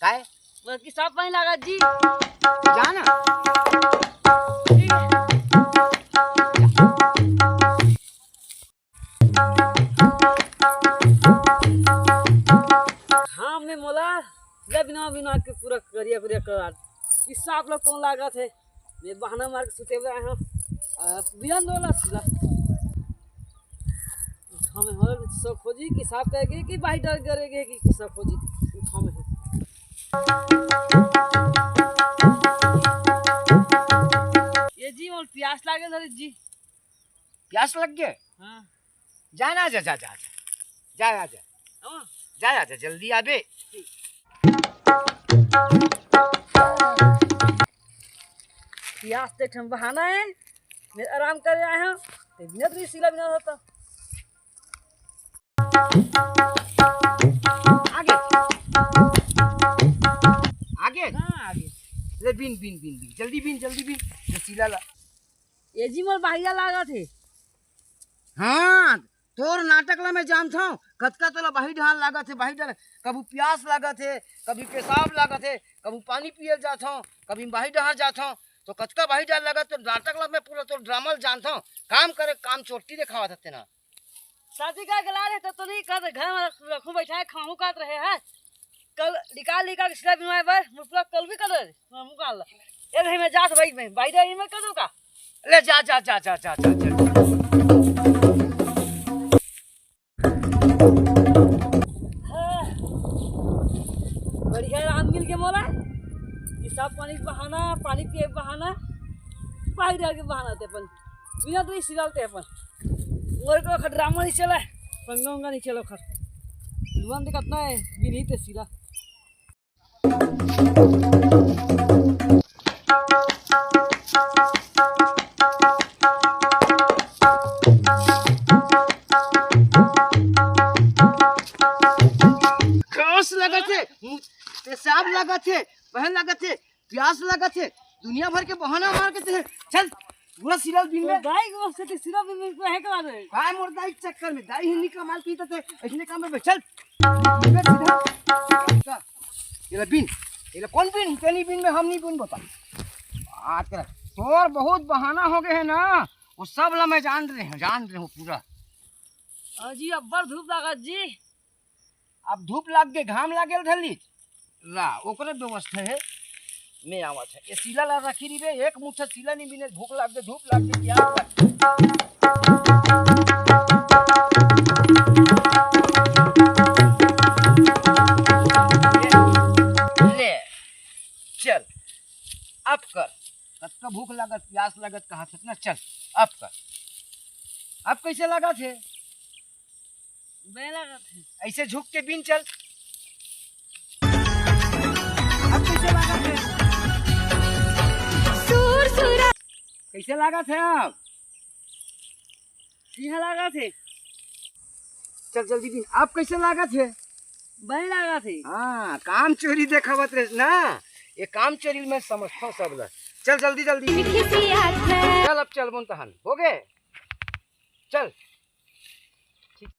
काय कि साफ पानी लगा जी। जाना ठीक है। हाँ मैं मोला बिना बिना के पूरा करिया करिया करा किस्सा आप लोग कौन लागा थे मैं बहाना मार के सुते हुए हैं बिना दोला सीधा हमें हर सब खोजी कि साफ करेगी कि बाहर डर करेगी कि सब खोजी हमें ये जी और प्यास लागे धरे जी। प्यास लग गए। हाँ जाना जा जा जा जा जा जा हाँ जा जा जा जल्दी आबे। प्यास देख हम बहाना है मैं आराम कर आए हैं तो बिना तो सिला बिना होता आगे आगे हाँ आगे ले बिन बिन बिन बिन जल्दी बिन सीला ला। ये जी मोर बाहिया लागा थे। हाँ तोर नाटक ला मैं जानता हूँ कतका तोला बाही ढाल लागत है बाही ढाल कभी प्यास लागत है कभी पेशाब लागत है कभी पानी पिए जाता हूँ कभी बाही ढाल जाता हूँ तो कतका बाही ढाल लागत तो नाटक ला मैं पूरा तो ड्रामा जानता हूँ काम करे काम चोटी दिखावा था ना साथी का गला रहे तो नहीं कर घर में रखूं बैठा है खाऊं काट रहे हैं कल निकाल के सिला बिनवाए बार मुझे कल भी कर निकाल ये नहीं मैं जात भाई मैं बाई दे मैं कर दूं का ले जा जा जा जा जा जा, जा। बढ़िया आराम मिल के मोला कि सब पानी बहाना पानी पिए बहाना बाहर जाके बहाना थे अपन बिना तो सिलाते अपन और को ड्रामा नहीं चला पंगा नहीं चलो खर जुबान तो कितना है भी नहीं थे सिला पेशाब लगा थे पहन लगा थे प्यास लगा थे दुनिया भर के बहाना मार के थे चल पूरा सिरल दिन में दाई को से सिरल दिन में है करा दे काय मोर दाई चक्कर में दाई हिन्नी कमाल की थे ऐसे काम में चल ये बिन ये कौन बिन तेनी बिन में हम नहीं बिन बता बात कर तोर बहुत बहाना हो गए है ना वो सब ला मैं जान रहे हूँ पूरा जी अब्बर धूप लगा जी अब धूप लाग गए घाम लागेल धली ला ओकरे व्यवस्था है मैं आवत है ये सीला ला रखी री रे एक मुठ्ठा सीला नहीं बिने भूख लाग दे धूप लाग दे क्या ले चल अब कर कतका भूख लागत प्यास लागत कहाँ तक ना चल अब कर अब कैसे लगा थे मैं लगा थे ऐसे झुक के बिन चल अब कैसे लगा थे कैसे लगा थे अब सीधा लगा थे चल जल्दी बिन अब कैसे लगा थे बड़ी लगा थे हाँ काम चोरी देखावत रहे ना ये काम चोरी मैं समझता हूँ सब लोग चल जल्दी जल्दी चल अब चल बोन तहन हो गए चल ठीक